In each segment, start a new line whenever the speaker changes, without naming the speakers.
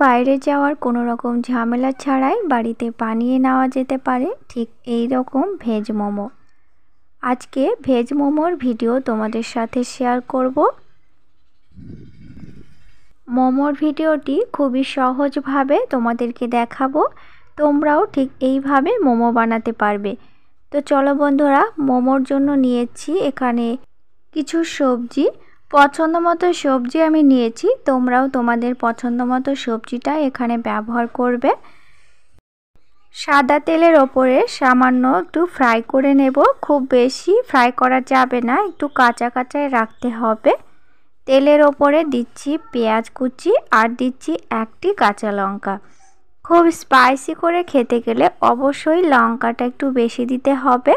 বাইরে যাওয়ার কোনো রকম ঝামেলা ছাড়াই বাড়িতে বানিয়ে নেওয়া যেতে পারে ঠিক এই রকম ভেজ মোমো। আজকে ভেজ মোমোর ভিডিও তোমাদের সাথে শেয়ার করব। মোমোর ভিডিওটি খুবই সহজভাবে তোমাদেরকে দেখাবো, তোমরাও ঠিক এইভাবে মোমো বানাতে পারবে। তো চলো বন্ধুরা, মোমোর জন্য নিয়েছি এখানে কিছু সবজি। পছন্দ মতো সবজি আমি নিয়েছি, তোমরাও তোমাদের পছন্দ মতো সবজিটা এখানে ব্যবহার করবে। সাদা তেলের ওপরে সামান্য একটু ফ্রাই করে নেব, খুব বেশি ফ্রাই করা যাবে না, একটু কাঁচা কাঁচাই রাখতে হবে। তেলের ওপরে দিচ্ছি পেঁয়াজ কুচি আর দিচ্ছি একটি কাঁচা লঙ্কা। খুব স্পাইসি করে খেতে গেলে অবশ্যই লঙ্কাটা একটু বেশি দিতে হবে।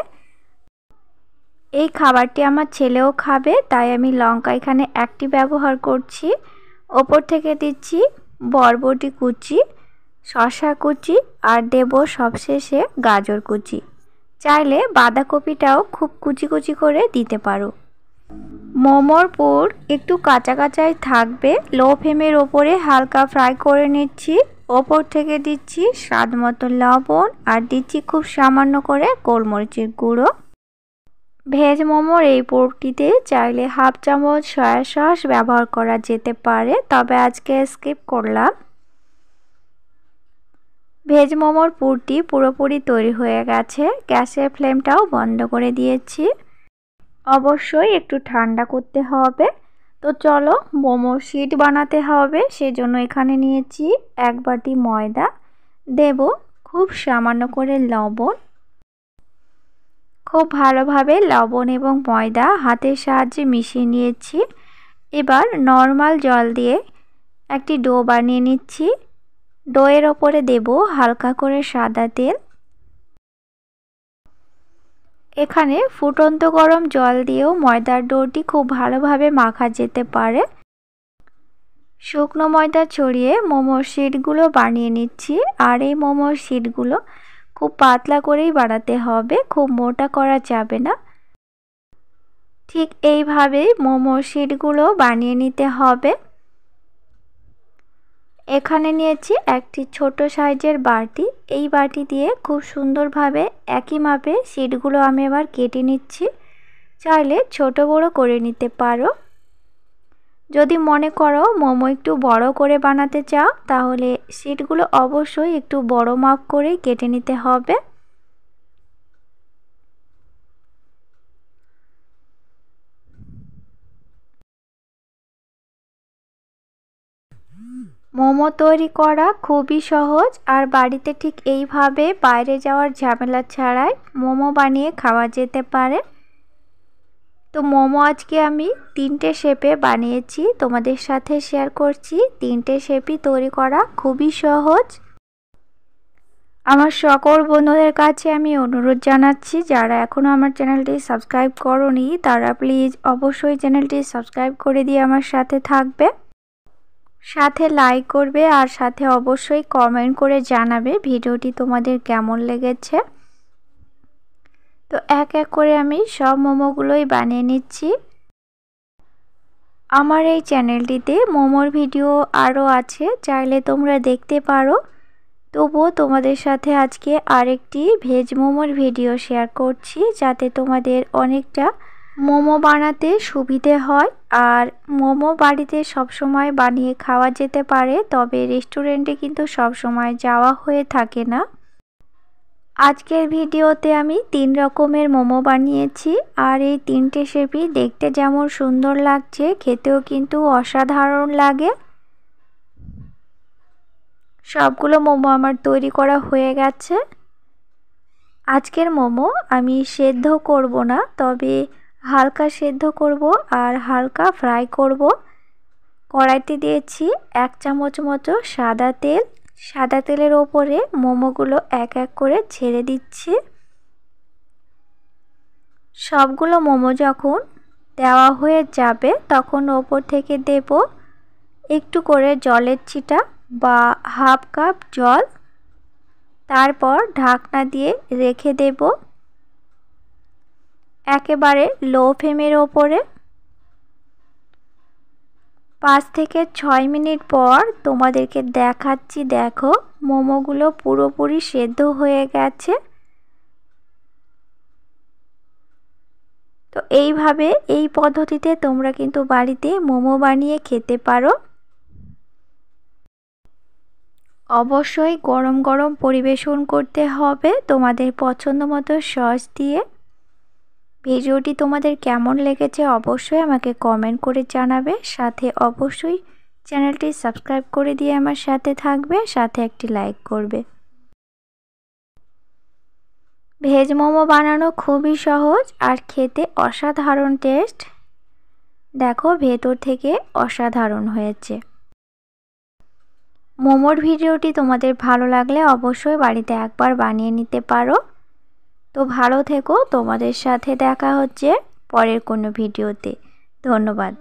এই খাবারটি আমার ছেলেও খাবে, তাই আমি লঙ্কা এখানে একটি ব্যবহার করছি। ওপর থেকে দিচ্ছি বরবটি কুচি, শসা কুচি আর দেব সবশেষে গাজর কুচি। চাইলে বাঁধাকপিটাও খুব কুচি কুচি করে দিতে পারো। মোমোর পুর একটু কাঁচা কাঁচাই থাকবে, লো ফ্লেমের ওপরে হালকা ফ্রাই করে নিচ্ছি। ওপর থেকে দিচ্ছি স্বাদ মতো লবণ আর দিচ্ছি খুব সামান্য করে গোলমরিচের গুঁড়ো। ভেজ মোমোর এই পুরটিতে চাইলে হাফ চামচ সয়া সস ব্যবহার করা যেতে পারে, তবে আজকে স্কিপ করলাম। ভেজ মোমোর পুরটি পুরোপুরি তৈরি হয়ে গেছে, গ্যাসের ফ্লেমটাও বন্ধ করে দিয়েছি। অবশ্যই একটু ঠান্ডা করতে হবে। তো চলো, মোমোর শিট বানাতে হবে, সেজন্য এখানে নিয়েছি 1 বাটি ময়দা, দেব খুব সামান্য করে লবণ। খুব ভালোভাবে লবণ এবং ময়দা হাতের সাহায্যে মিশিয়ে নিয়েছি। এবার নর্মাল জল দিয়ে একটি ডো বানিয়ে নিচ্ছি। ডোয়ের ওপরে দেব হালকা করে সাদা তেল। এখানে ফুটন্ত গরম জল দিয়েও ময়দার ডোটি খুব ভালোভাবে মাখা যেতে পারে। শুকনো ময়দা ছড়িয়ে মোমোর শিটগুলো বানিয়ে নিচ্ছি। আর এই মোমোর শিটগুলো খুব পাতলা করেই বানাতে হবে, খুব মোটা করা যাবে না। ঠিক এইভাবেই মোমোর শিটগুলো বানিয়ে নিতে হবে। এখানে নিয়েছি একটি ছোট সাইজের বাটি, এই বাটি দিয়ে খুব সুন্দরভাবে একই মাপে শিটগুলো আমি এবার কেটে নিচ্ছি। চাইলে ছোট বড় করে নিতে পারো। যদি মনে করো মোমো একটু বড় করে বানাতে চাও, তাহলে শিটগুলো অবশ্যই একটু বড় মাপ করেই কেটে নিতে হবে। মোমো তৈরি করা খুবই সহজ, আর বাড়িতে ঠিক এইভাবে বাইরে যাওয়ার ঝামেলা ছাড়াই মোমো বানিয়ে খাওয়া যেতে পারে। তো মোমো আজকে আমি 3টে শেপে বানিয়েছি, তোমাদের সাথে শেয়ার করছি। 3টে শেপই তৈরি করা খুবই সহজ। আমার সকল বন্ধুদের কাছে আমি অনুরোধ জানাচ্ছি, যারা এখনও আমার চ্যানেলটি সাবস্ক্রাইব করোনি তারা প্লিজ অবশ্যই চ্যানেলটি সাবস্ক্রাইব করে দিয়ে আমার সাথে থাকবে, সাথে লাইক করবে আর সাথে অবশ্যই কমেন্ট করে জানাবে ভিডিওটি তোমাদের কেমন লেগেছে। তো এক এক করে আমি সব মোমোগুলোই বানিয়ে নিচ্ছি। আমার এই চ্যানেলটিতে মোমোর ভিডিও আরও আছে, চাইলে তোমরা দেখতে পারো। তবুও তোমাদের সাথে আজকে আরেকটি ভেজ মোমোর ভিডিও শেয়ার করছি, যাতে তোমাদের অনেকটা মোমো বানাতে সুবিধে হয়। আর মোমো বাড়িতে সবসময় বানিয়ে খাওয়া যেতে পারে, তবে রেস্টুরেন্টে কিন্তু সবসময় যাওয়া হয়ে থাকে না। আজকের ভিডিওতে আমি 3 রকমের মোমো বানিয়েছি, আর এই 3টে শেপই দেখতে যেমন সুন্দর লাগছে, খেতেও কিন্তু অসাধারণ লাগে। সবগুলো মোমো আমার তৈরি করা হয়ে গেছে। আজকের মোমো আমি সেদ্ধ করব না, তবে হালকা সেদ্ধ করব আর হালকা ফ্রাই করব। কড়াইতে দিয়েছি 1 চামচ মতো সাদা তেল। সাদা তেলের ওপরে মোমোগুলো এক এক করে ছেড়ে দিচ্ছি। সবগুলো মোমো যখন দেওয়া হয়ে যাবে, তখন ওপর থেকে দেব একটু করে জলের ছিটা বা হাফ কাপ জল। তারপর ঢাকনা দিয়ে রেখে দেব একেবারে লো ফ্লেমের ওপরে 5 থেকে 6 মিনিট পর তোমাদেরকে দেখাচ্ছি। দেখো মোমোগুলো পুরোপুরি সেদ্ধ হয়ে গেছে। তো এইভাবে এই পদ্ধতিতে তোমরা কিন্তু বাড়িতে মোমো বানিয়ে খেতে পারো। অবশ্যই গরম গরম পরিবেশন করতে হবে তোমাদের পছন্দ মতো সস দিয়ে। ভিডিওটি তোমাদের কেমন লেগেছে অবশ্যই আমাকে কমেন্ট করে জানাবে। সাথে অবশ্যই চ্যানেলটি সাবস্ক্রাইব করে দিয়ে আমার সাথে থাকবে, সাথে একটি লাইক করবে। ভেজ মোমো বানানো খুবই সহজ আর খেতে অসাধারণ টেস্ট। দেখো ভেতর থেকে অসাধারণ হয়েছে। মোমোর ভিডিওটি তোমাদের ভালো লাগলে অবশ্যই বাড়িতে একবার বানিয়ে নিতে পারো। তো ভালো থেকো, তোমাদের সাথে দেখা হচ্ছে পরের কোনো ভিডিওতে। ধন্যবাদ।